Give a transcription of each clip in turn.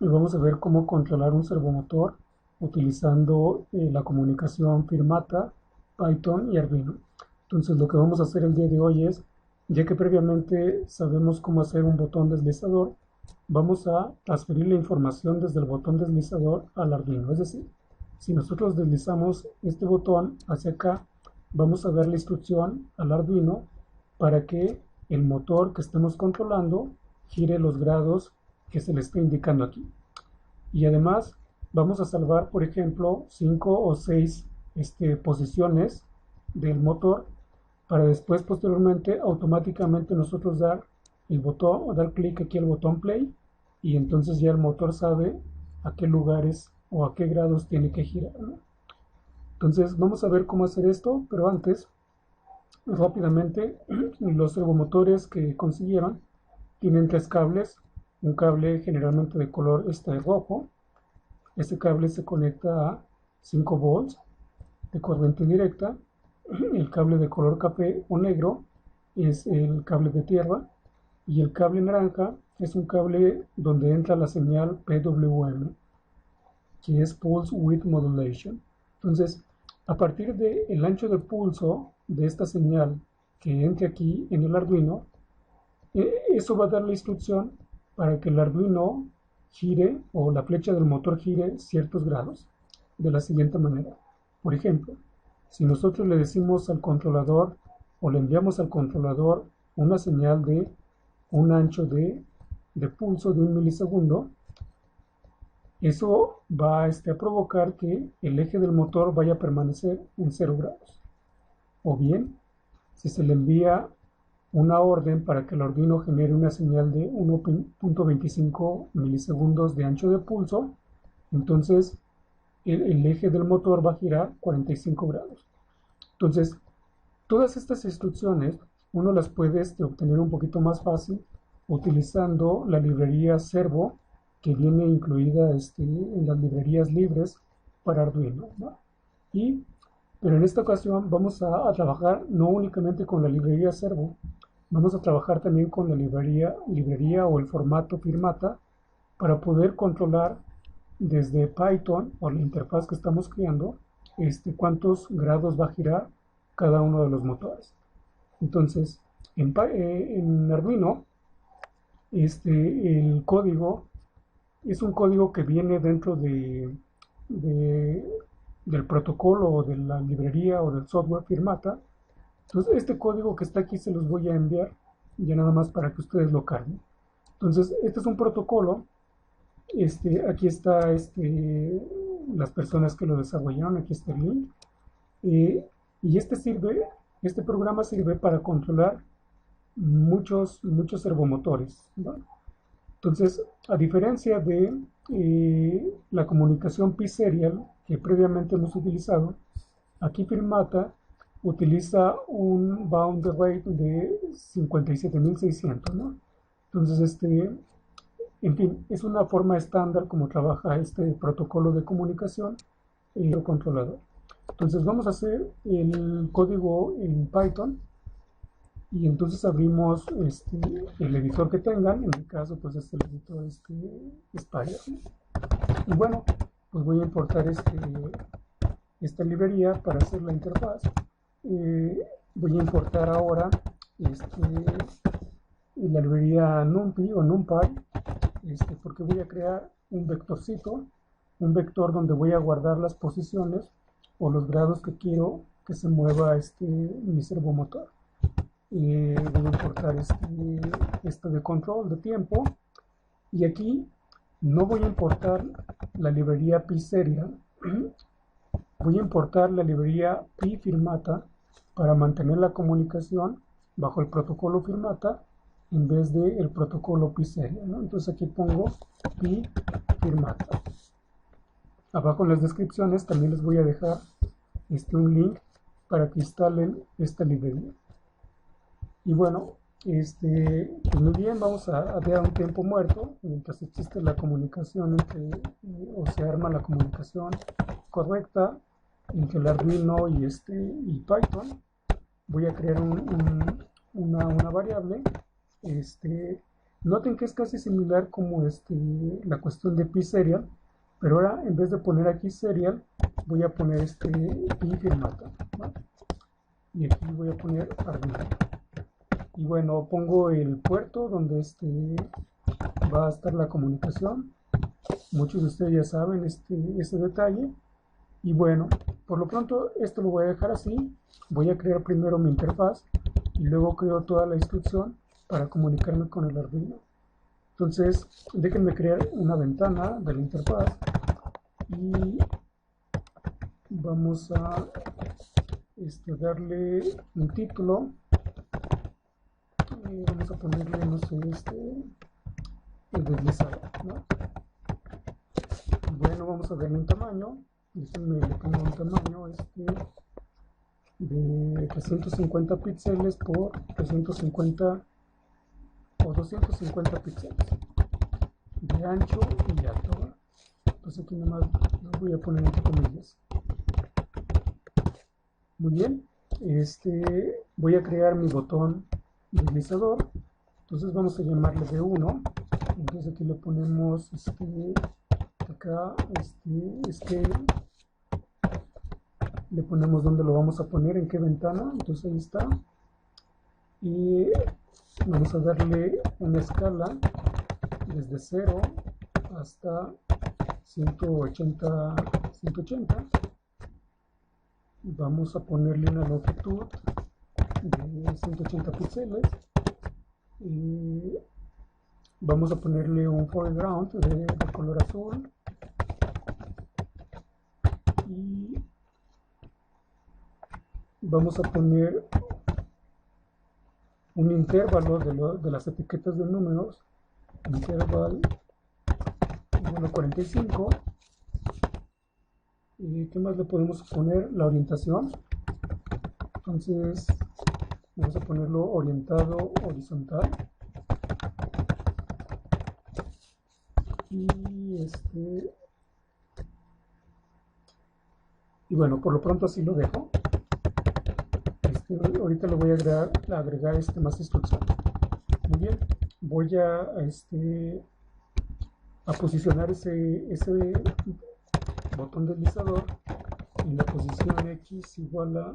y vamos a ver cómo controlar un servomotor utilizando la comunicación Firmata, Python y Arduino. Entonces lo que vamos a hacer el día de hoy es, ya que previamente sabemos cómo hacer un botón deslizador, vamos a transferir la información desde el botón deslizador al Arduino. Es decir, si nosotros deslizamos este botón hacia acá, vamos a dar la instrucción al Arduino para que el motor que estemos controlando gire los grados que se le está indicando aquí. Y además vamos a salvar, por ejemplo, 5 o 6 posiciones del motor para después posteriormente automáticamente nosotros dar el botón o dar clic aquí al botón play y entonces ya el motor sabe a qué lugares o a qué grados tiene que girar, ¿no? Entonces vamos a ver cómo hacer esto, pero antes rápidamente los servomotores que consiguieron tienen tres cables, un cable generalmente de color rojo. Este cable se conecta a 5 volts de corriente directa. El cable de color café o negro es el cable de tierra y el cable naranja es un cable donde entra la señal PWM, que es Pulse Width Modulation. Entonces, a partir del ancho de pulso de esta señal que entre aquí en el Arduino, eso va a dar la instrucción para que el Arduino gire o la flecha del motor gire ciertos grados de la siguiente manera. Por ejemplo, si nosotros le decimos al controlador o le enviamos al controlador una señal de un ancho de pulso de 1 milisegundo, eso va a provocar que el eje del motor vaya a permanecer en 0 grados. O bien, si se le envía una orden para que el Arduino genere una señal de 1.25 milisegundos de ancho de pulso, entonces el eje del motor va a girar 45 grados. Entonces, todas estas instrucciones uno las puede obtener un poquito más fácil utilizando la librería Servo que viene incluida en las librerías libres para Arduino, ¿no? Pero en esta ocasión vamos a trabajar no únicamente con la librería Servo, vamos a trabajar también con la librería o el formato Firmata para poder controlar desde Python o la interfaz que estamos creando cuántos grados va a girar cada uno de los motores. Entonces, en Arduino, el código es un código que viene dentro del protocolo o de la librería o del software Firmata. Entonces, este código que está aquí se los voy a enviar ya nada más para que ustedes lo carguen. Entonces, este es un protocolo. Aquí está las personas que lo desarrollaron, aquí está el link. Y este programa sirve para controlar muchos servomotores, ¿no? Entonces, a diferencia de la comunicación P-Serial que previamente hemos utilizado, aquí Firmata utiliza un bound rate de 57.600, ¿no? Entonces, en fin, es una forma estándar como trabaja este protocolo de comunicación controlador. Entonces vamos a hacer el código en Python y entonces abrimos el editor que tengan. En mi caso pues es el editor Spire, ¿no? Y bueno, pues voy a importar esta librería para hacer la interfaz. Voy a importar ahora la librería NumPy o NumPy, porque voy a crear un vectorcito, un vector donde voy a guardar las posiciones o los grados que quiero que se mueva mi servomotor. Voy a importar esto de control de tiempo y aquí no voy a importar la librería PySerial, voy a importar la librería PyFirmata para mantener la comunicación bajo el protocolo Firmata en vez del protocolo PySerial, ¿no? Entonces aquí pongo PyFirmata. Abajo en las descripciones también les voy a dejar un link para que instalen esta librería. Y bueno, pues muy bien, vamos a dar un tiempo muerto mientras existe la comunicación o se arma la comunicación correcta entre el Arduino y Python. Voy a crear una variable Noten que es casi similar como la cuestión de pserial, pero ahora en vez de poner aquí serial, voy a poner pi firmata, ¿vale? Y aquí voy a poner Arduino. Y bueno, pongo el puerto donde va a estar la comunicación. Muchos de ustedes ya saben este detalle. Y bueno, por lo pronto esto lo voy a dejar así. Voy a crear primero mi interfaz y luego creo toda la instrucción para comunicarme con el Arduino. Entonces, déjenme crear una ventana de la interfaz y vamos a darle un título. Vamos a ponerle, no sé, el deslizador, ¿no? Bueno, vamos a darle un tamaño. Déjenme le pongo un tamaño de 350 píxeles por 350 o 250 píxeles de ancho y de alto, ¿no? Entonces aquí nomás lo voy a poner entre comillas. Muy bien, voy a crear mi botón deslizador. Entonces vamos a llamarle B1. Entonces aquí le ponemos acá scale, le ponemos dónde lo vamos a poner, en qué ventana. Entonces ahí está, y vamos a darle una escala desde 0 hasta 180. Vamos a ponerle una longitud de 180 píxeles y vamos a ponerle un foreground de color azul y vamos a poner un intervalo de las etiquetas de números, intervalo 45. ¿Y qué más le podemos poner? La orientación. Entonces vamos a ponerlo orientado horizontal y y bueno, por lo pronto así lo dejo. Ahorita le voy a agregar más instrucciones. Muy bien, voy a posicionar ese botón deslizador en la posición X igual a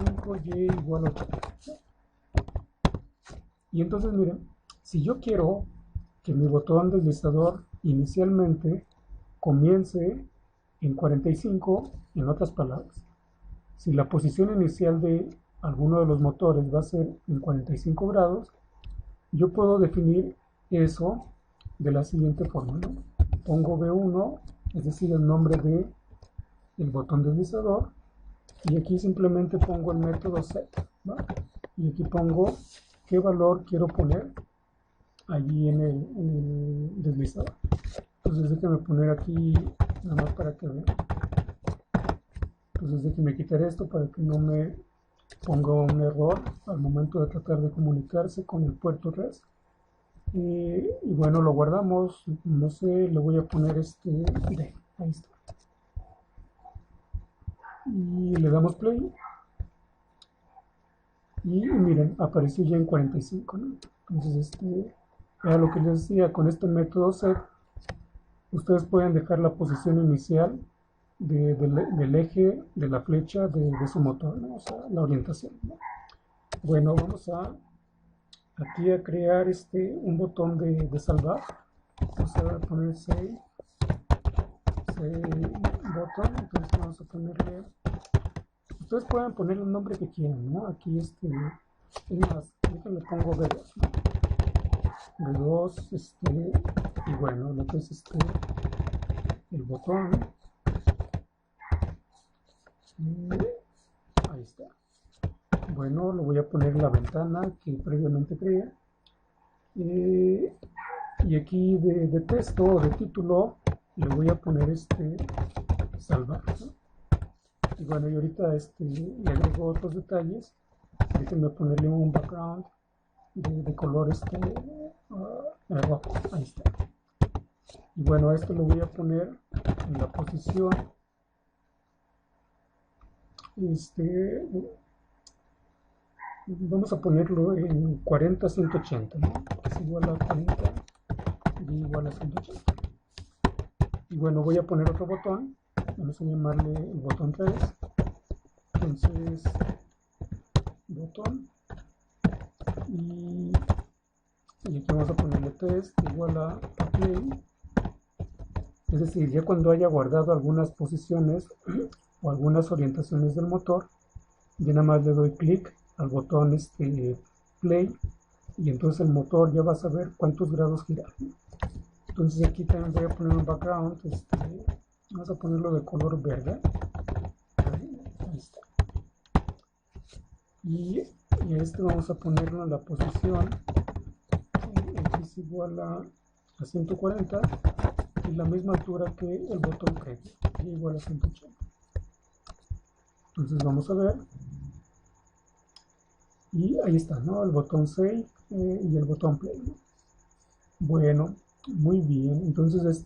5, Y igual a 8. Y entonces miren, si yo quiero que mi botón deslizador inicialmente comience en 45, en otras palabras, si la posición inicial de alguno de los motores va a ser en 45 grados, yo puedo definir eso de la siguiente forma, ¿no? Pongo B1, es decir, el nombre del botón deslizador, y aquí simplemente pongo el método set, ¿va? Y aquí pongo qué valor quiero poner allí en el deslizador. Entonces déjenme poner aquí nada más para que vean. Entonces déjenme quitar esto para que no me ponga un error al momento de tratar de comunicarse con el puerto res. Y bueno, lo guardamos, no sé, le voy a poner ahí está. Y le damos play. Y miren, apareció ya en 45, ¿no? Entonces era lo que les decía, con este método set, ustedes pueden dejar la posición inicial del eje de la flecha de su motor, ¿no? O sea, la orientación, ¿no? Bueno, vamos aquí a crear un botón de salvar. Vamos a poner save botón. Entonces vamos a ponerle, ustedes pueden poner el nombre que quieran, ¿no? Aquí es más, le pongo B2, ¿no? B2, y bueno, lo que es el botón, ahí está. Bueno, lo voy a poner en la ventana que previamente creé, y aquí de texto o de título le voy a poner salvar, ¿no? Y bueno, y ahorita le agrego otros detalles. Déjenme ponerle un background de color rojo, ahí está. Y bueno, esto lo voy a poner en la posición vamos a ponerlo en 40-180, ¿no? Que es igual a 40 y igual a 180. Y bueno, voy a poner otro botón, vamos a llamarle el botón 3. Entonces, botón, y aquí vamos a ponerle test igual a play. Es decir, ya cuando haya guardado algunas posiciones o algunas orientaciones del motor, ya nada más le doy clic al botón play, y entonces el motor ya va a saber cuántos grados girar. Entonces aquí también voy a poner un background, vamos a ponerlo de color verde. Ahí está. Y a este vamos a ponerlo en la posición x igual a 140 y la misma altura que el botón previo, y igual a 180. Entonces vamos a ver, y ahí está, ¿no? El botón save y el botón play, ¿no? Bueno, muy bien. Entonces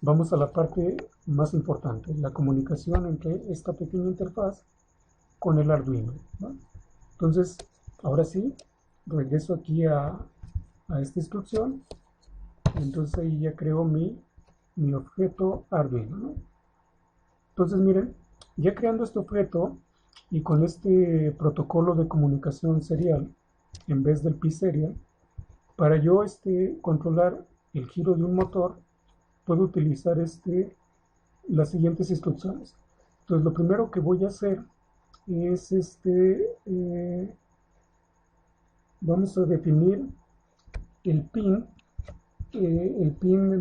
vamos a la parte más importante, la comunicación entre esta pequeña interfaz con el Arduino, ¿no? Entonces, ahora sí, regreso aquí a esta instrucción. Entonces ahí ya creo mi objeto Arduino, ¿no? Entonces miren, ya creando este objeto y con este protocolo de comunicación serial en vez del P-Serial, para yo controlar el giro de un motor, puedo utilizar las siguientes instrucciones. Entonces lo primero que voy a hacer es vamos a definir el pin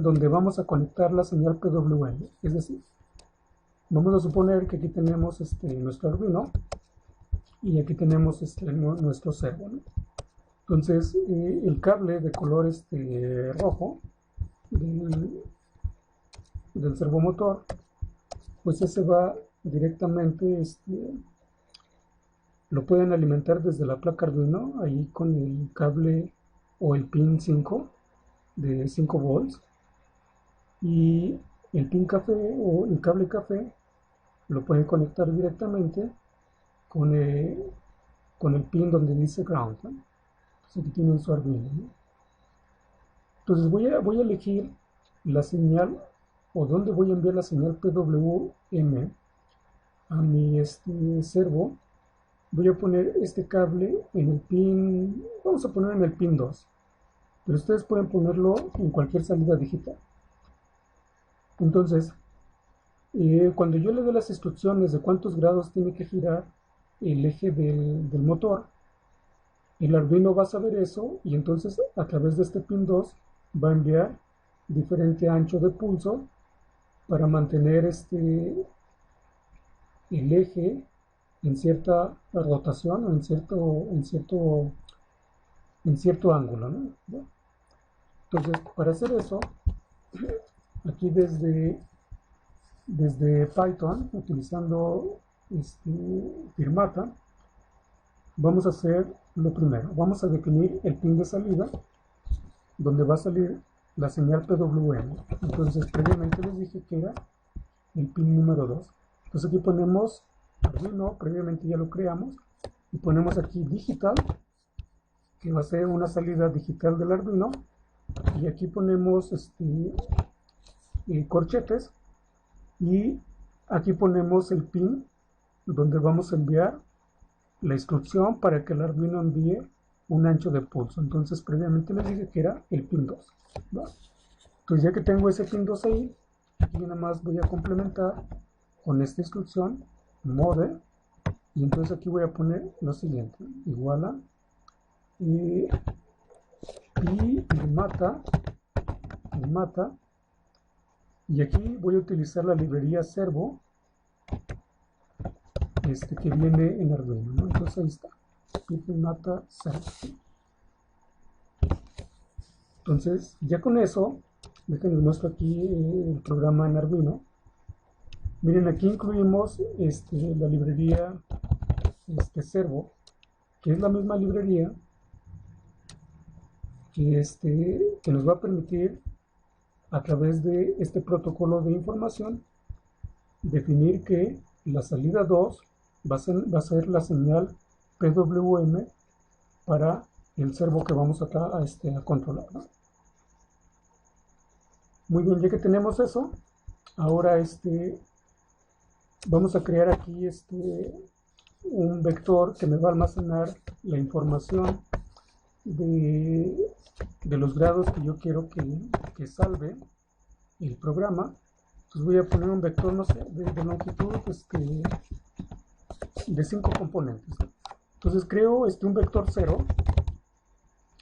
donde vamos a conectar la señal PWM. Es decir, vamos a suponer que aquí tenemos nuestro Arduino y aquí tenemos nuestro servo, ¿no? Entonces el cable de color rojo del servomotor, pues ese va directamente, lo pueden alimentar desde la placa Arduino, ahí con el cable o el pin 5 de 5 volts, y el pin café o el cable café lo pueden conectar directamente con el pin donde dice ground, ¿no? Entonces aquí tienen su Arduino, ¿no? Entonces voy a elegir la señal o dónde voy a enviar la señal PWM a mi servo. Voy a poner este cable en el pin, vamos a poner en el pin 2, pero ustedes pueden ponerlo en cualquier salida digital. Entonces, cuando yo le dé las instrucciones de cuántos grados tiene que girar el eje del motor, el Arduino va a saber eso y entonces a través de este pin 2 va a enviar diferente ancho de pulso para mantener el eje en cierta rotación o en cierto ángulo, ¿no? Entonces, para hacer eso, aquí desde Python, utilizando Firmata, vamos a hacer lo primero. Vamos a definir el pin de salida, donde va a salir la señal PWM. Entonces, previamente les dije que era el pin número 2. Entonces aquí ponemos Arduino, previamente ya lo creamos, y ponemos aquí digital, que va a ser una salida digital del Arduino, y aquí ponemos corchetes, y aquí ponemos el pin donde vamos a enviar la instrucción para que el Arduino envíe un ancho de pulso. Entonces previamente les dije que era el pin 2, ¿no? Entonces ya que tengo ese pin 2 ahí, aquí nada más voy a complementar con esta instrucción mode, y entonces aquí voy a poner lo siguiente, igual a y mata, y aquí voy a utilizar la librería servo que viene en Arduino, ¿no? Entonces ahí está, mata servo. Entonces ya con eso, déjenme muestro aquí el programa en Arduino. Miren, aquí incluimos la librería servo, que es la misma librería que nos va a permitir a través de este protocolo de información definir que la salida 2 va a ser la señal PWM para el servo que vamos a controlar, ¿no? Muy bien, ya que tenemos eso, ahora vamos a crear aquí un vector que me va a almacenar la información de los grados que yo quiero que salve el programa. Entonces voy a poner un vector, no sé, de longitud de 5 componentes. Entonces creo un vector 0.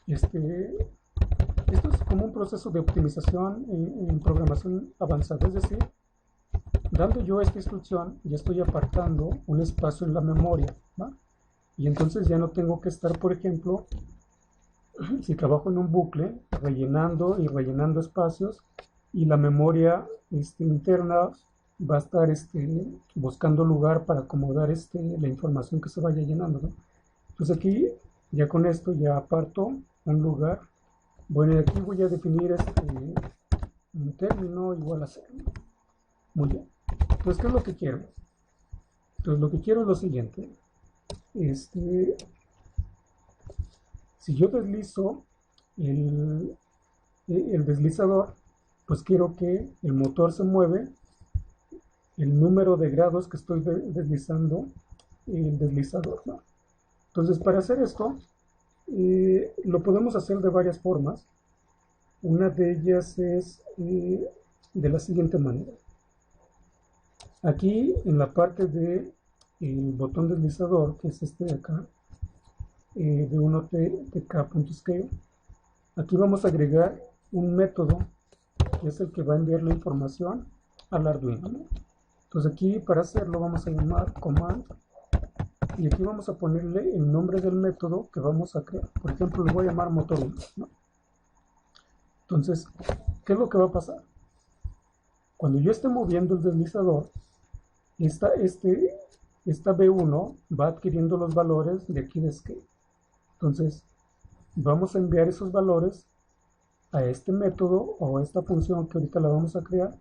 Esto es como un proceso de optimización en programación avanzada, es decir, dando yo esta instrucción, ya estoy apartando un espacio en la memoria, ¿va? Y entonces ya no tengo que estar, por ejemplo, si trabajo en un bucle, rellenando y rellenando espacios, y la memoria interna va a estar buscando lugar para acomodar la información que se vaya llenando, ¿no? Entonces aquí, ya con esto, ya aparto un lugar. Bueno, y aquí voy a definir un término igual a 0. Muy bien. Entonces, ¿qué es lo que quiero? Entonces, lo que quiero es lo siguiente. Si yo deslizo el deslizador, pues quiero que el motor se mueve el número de grados que estoy deslizando el deslizador, ¿no? Entonces, para hacer esto, lo podemos hacer de varias formas. Una de ellas es de la siguiente manera. Aquí en la parte del botón deslizador, que es este de acá, de 1tk.scale, aquí vamos a agregar un método que es el que va a enviar la información al Arduino, ¿no? Entonces aquí para hacerlo vamos a llamar command y aquí vamos a ponerle el nombre del método que vamos a crear. Por ejemplo, le voy a llamar motor 1, ¿no? Entonces, ¿qué es lo que va a pasar? Cuando yo esté moviendo el deslizador, esta B1 va adquiriendo los valores de aquí de scale. Entonces, vamos a enviar esos valores a este método o a esta función que ahorita la vamos a crear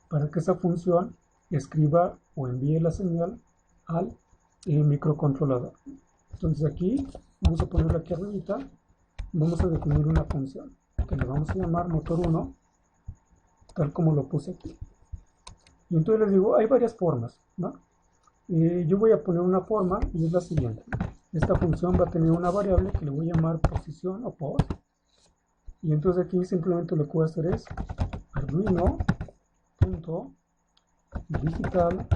para que esa función escriba o envíe la señal al microcontrolador. Entonces aquí vamos a ponerlo aquí arriba, vamos a definir una función que le vamos a llamar motor 1, tal como lo puse aquí. Y entonces les digo, hay varias formas, ¿no? Yo voy a poner una forma y es la siguiente. Esta función va a tener una variable que le voy a llamar posición o pos. Y entonces aquí simplemente lo que voy a hacer es arduino.digital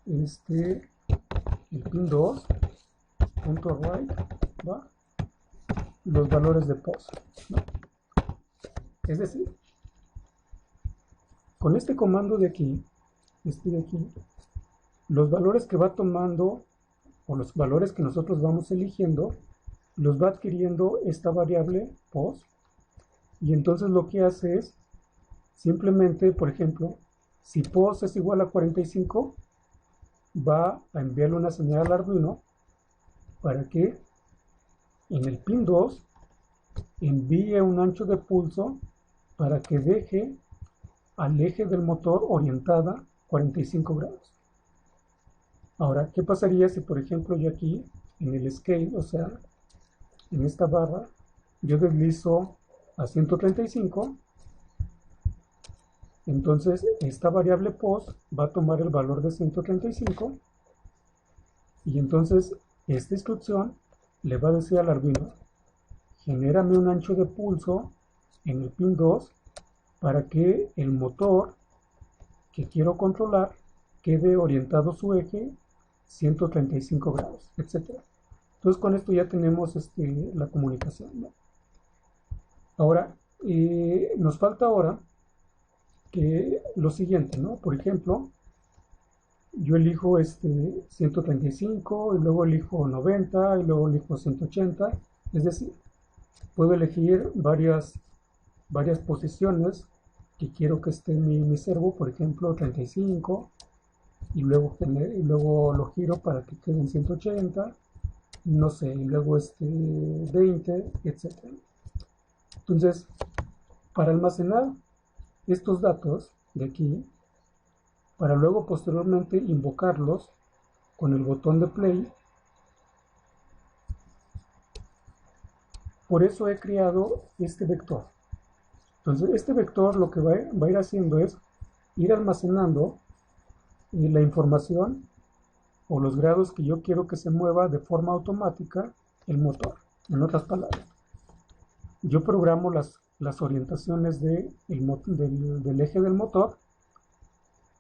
el pin 2.write, ¿va? Los valores de pos, ¿no? Es decir, con este comando de aquí, los valores que va tomando o los valores que nosotros vamos eligiendo, los va adquiriendo esta variable pos, y entonces lo que hace es simplemente, por ejemplo, si pos es igual a 45, va a enviarle una señal al Arduino para que en el pin 2 envíe un ancho de pulso para que deje al eje del motor orientada 45 grados. Ahora, ¿qué pasaría si, por ejemplo, yo aquí en el scale, o sea, en esta barra, yo deslizo a 135? Entonces, esta variable pos va a tomar el valor de 135 y entonces esta instrucción le va a decir al Arduino, genérame un ancho de pulso en el pin 2 para que el motor que quiero controlar quede orientado su eje 135 grados, etc. Entonces con esto ya tenemos la comunicación, ¿no? Ahora, nos falta ahora que lo siguiente, ¿no? Por ejemplo, yo elijo 135 y luego elijo 90 y luego elijo 180, es decir, puedo elegir varias posiciones que quiero que esté mi servo, por ejemplo 35, y luego lo giro para que quede en 180, no sé, y luego 20, etc. Entonces, para almacenar estos datos de aquí, para luego posteriormente invocarlos con el botón de play, Por eso he creado este vector. Entonces, este vector lo que va a ir haciendo es ir almacenando la información o los grados que yo quiero que se mueva de forma automática el motor. En otras palabras, yo programo las orientaciones del eje del motor,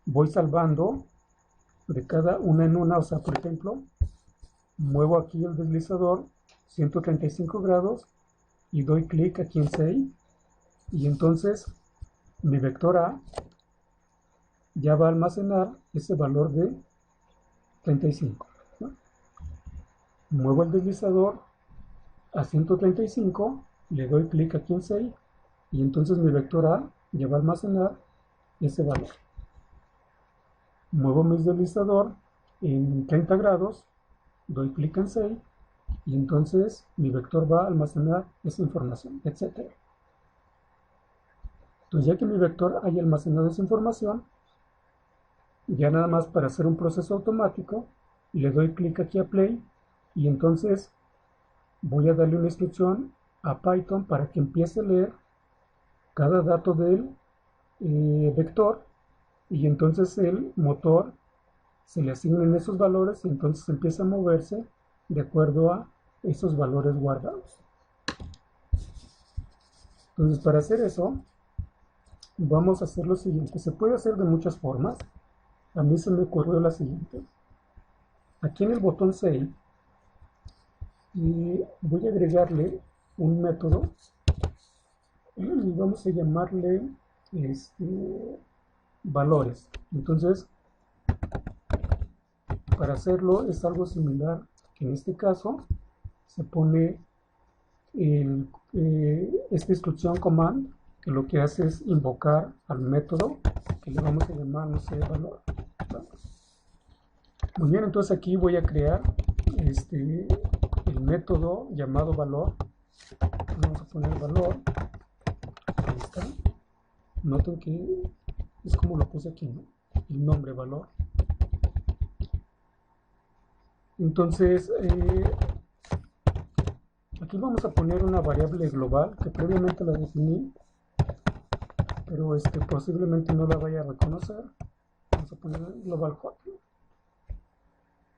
voy salvando de cada una en una, o sea, por ejemplo, muevo aquí el deslizador 135 grados y doy clic aquí en Save, y entonces mi vector A ya va a almacenar ese valor de 35, ¿no? Muevo el deslizador a 135, le doy clic aquí en Save, y entonces mi vector A ya va a almacenar ese valor. Muevo mi deslizador en 30 grados, doy clic en Save, y entonces mi vector va a almacenar esa información, etc. Entonces, ya que mi vector haya almacenado esa información, ya nada más para hacer un proceso automático, le doy clic aquí a Play, y entonces voy a darle una instrucción a Python para que empiece a leer cada dato del vector, y entonces el motor se le asignen esos valores y entonces empieza a moverse de acuerdo a esos valores guardados. Entonces, para hacer eso, vamos a hacer lo siguiente. Se puede hacer de muchas formas. A mí se me ocurrió la siguiente. Aquí en el botón Save, y voy a agregarle un método y vamos a llamarle valores. Entonces, para hacerlo es algo similar, que en este caso se pone esta instrucción command, que lo que hace es invocar al método que le vamos a llamar, no sé, valor. Muy bien, entonces aquí voy a crear el método llamado valor. Vamos a poner valor. Ahí está. Noten que es como lo puse aquí, ¿no? El nombre valor. Entonces, aquí vamos a poner una variable global que previamente la definí, pero posiblemente no la vaya a reconocer. Vamos a poner global hot.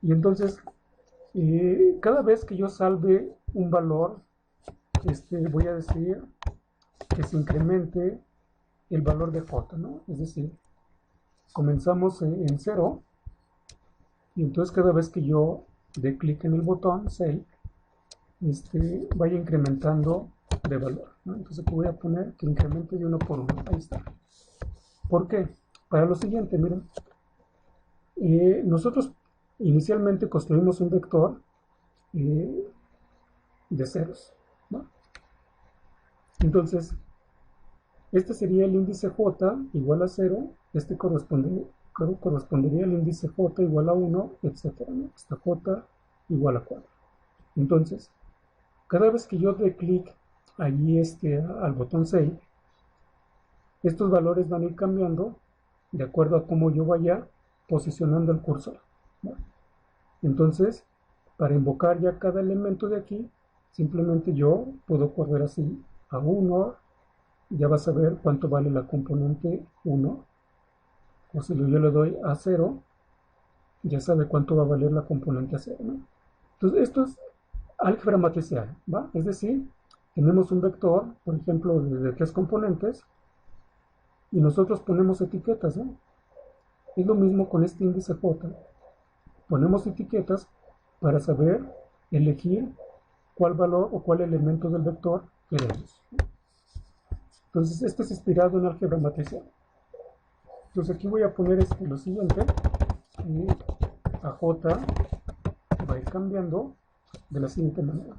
Y entonces, cada vez que yo salve un valor, voy a decir que se incremente el valor de j, ¿no? Es decir, comenzamos en 0, y entonces cada vez que yo dé clic en el botón Save, vaya incrementando de valor, ¿no? Entonces aquí voy a poner que incremente de 1 por 1. Ahí está. ¿Por qué? Para lo siguiente, miren, nosotros inicialmente construimos un vector de ceros, ¿no? Entonces, este sería el índice j igual a 0, correspondería al índice j igual a 1, etc., ¿no? Hasta j igual a 4. Entonces, cada vez que yo dé clic allí al botón Save, estos valores van a ir cambiando de acuerdo a cómo yo vaya posicionando el cursor, ¿no? Entonces, para invocar ya cada elemento de aquí, simplemente yo puedo correr así a 1, ya vas a ver cuánto vale la componente 1, o si yo le doy a 0, ya sabe cuánto va a valer la componente a 0, ¿no? Entonces, esto es álgebra matricial, ¿va? Es decir, tenemos un vector, por ejemplo, de 3 componentes, y nosotros ponemos etiquetas, ¿no? Es lo mismo con este índice j. Ponemos etiquetas para saber elegir cuál valor o cuál elemento del vector queremos. Entonces, esto es inspirado en álgebra matricial. Entonces, aquí voy a poner lo siguiente, y a j va a ir cambiando de la siguiente manera.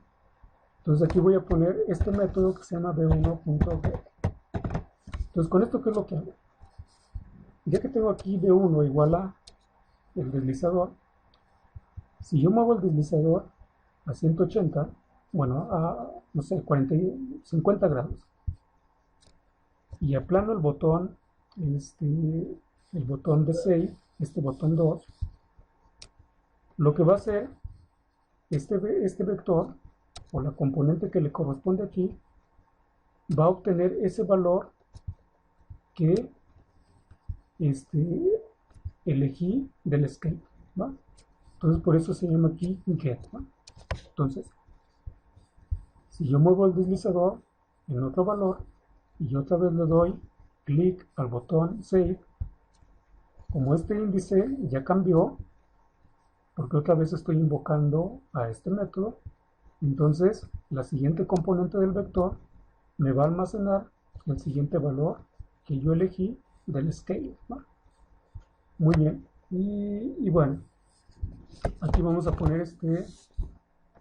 Entonces, aquí voy a poner este método que se llama b1.get. Entonces, con esto, ¿qué es lo que hago? Ya que tengo aquí b1 igual a el deslizador, si yo muevo el deslizador a 180, bueno, a, no sé, 50 grados, y aplano el botón de Save, botón 2, lo que va a hacer este vector o la componente que le corresponde aquí va a obtener ese valor que elegí del escape, ¿va? Entonces por eso se llama aquí get, ¿va? Entonces, si yo muevo el deslizador en otro valor y otra vez le doy clic al botón save, como este índice ya cambió, porque otra vez estoy invocando a este método, entonces la siguiente componente del vector me va a almacenar el siguiente valor que yo elegí del scale, ¿no? Muy bien, y bueno, aquí vamos a poner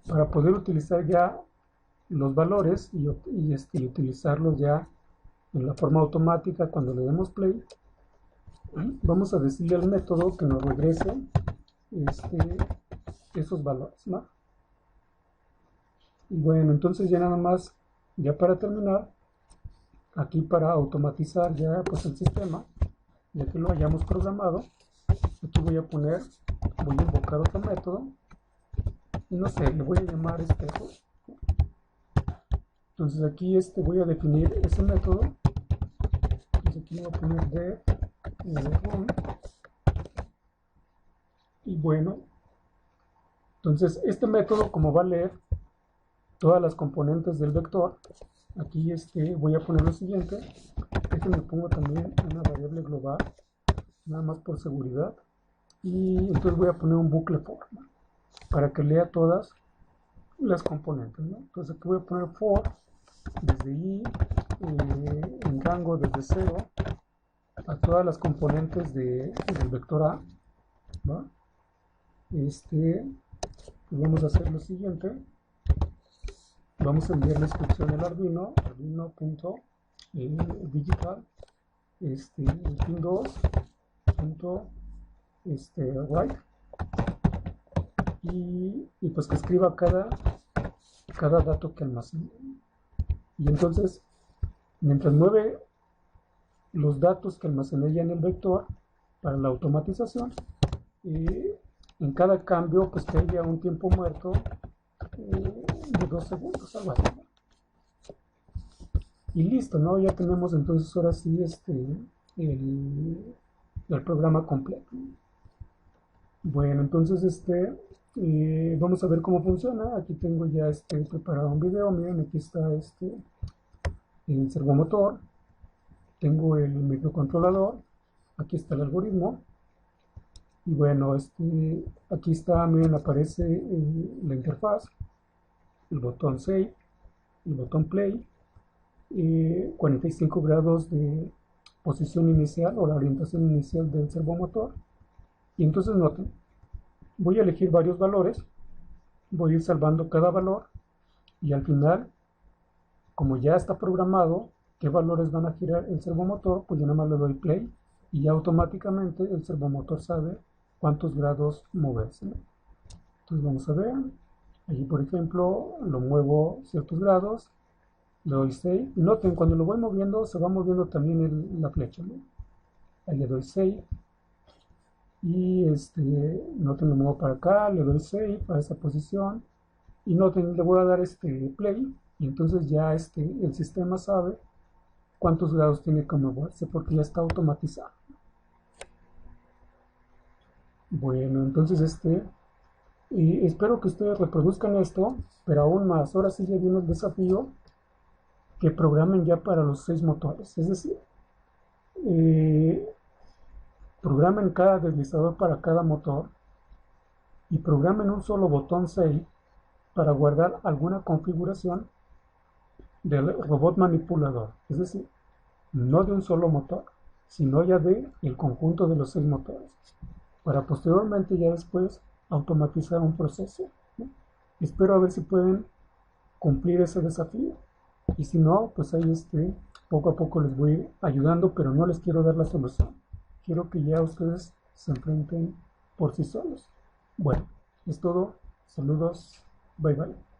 para poder utilizar ya los valores y utilizarlos ya en la forma automática cuando le demos play. Vamos a decirle al método que nos regrese esos valores, ¿no? Y bueno, entonces ya nada más, ya para terminar, aquí para automatizar ya pues el sistema, ya que lo hayamos programado, aquí voy a invocar otro método, y no sé, le voy a llamar espejo. Entonces aquí voy a definir ese método, entonces aquí voy a poner de run, y bueno, entonces este método, como va a leer todas las componentes del vector, aquí voy a poner lo siguiente, me pongo también una variable global, nada más por seguridad, y entonces voy a poner un bucle for, ¿no? Para que lea todas las componentes, ¿no? Entonces aquí voy a poner for desde i en rango desde 0 a todas las componentes del vector a, ¿no? Pues vamos a hacer lo siguiente, vamos a enviar la instrucción al arduino.digital pin 2 write y pues que escriba cada dato que almacene, y entonces mientras mueve los datos que almacené ya en el vector para la automatización, en cada cambio pues que haya un tiempo muerto de 2 segundos, algo así, ¿no? Y listo, ¿no? Ya tenemos entonces ahora sí el programa completo. Bueno, entonces vamos a ver cómo funciona. Aquí tengo ya preparado un video. Miren, aquí está el servomotor, tengo el microcontrolador, aquí está el algoritmo, y bueno, aquí está, miren, aparece la interfaz, el botón save, el botón play, 45 grados de posición inicial o la orientación inicial del servomotor. Y entonces noten, voy a elegir varios valores, voy a ir salvando cada valor, y al final, como ya está programado qué valores van a girar el servomotor, pues yo nada más le doy play y ya automáticamente el servomotor sabe cuántos grados moverse, ¿no? Entonces vamos a ver, allí por ejemplo lo muevo ciertos grados, le doy 6, y noten, cuando lo voy moviendo se va moviendo también la flecha, ¿no? Ahí le doy 6, y noten, lo muevo para acá, le doy save a esa posición, y noten, le voy a dar play, y entonces ya el sistema sabe cuántos grados tiene que moverse porque ya está automatizado. Bueno, entonces y espero que ustedes reproduzcan esto, pero aún más, ahora sí ya viene el desafío que programen ya para los 6 motores, es decir, programen cada deslizador para cada motor y programen un solo botón save para guardar alguna configuración del robot manipulador, es decir, no de un solo motor, sino ya de el conjunto de los 6 motores, para posteriormente ya después automatizar un proceso, ¿no? Espero a ver si pueden cumplir ese desafío, y si no, pues ahí poco a poco les voy a ir ayudando, pero no les quiero dar la solución, quiero que ya ustedes se enfrenten por sí solos. Bueno, es todo, saludos, bye bye.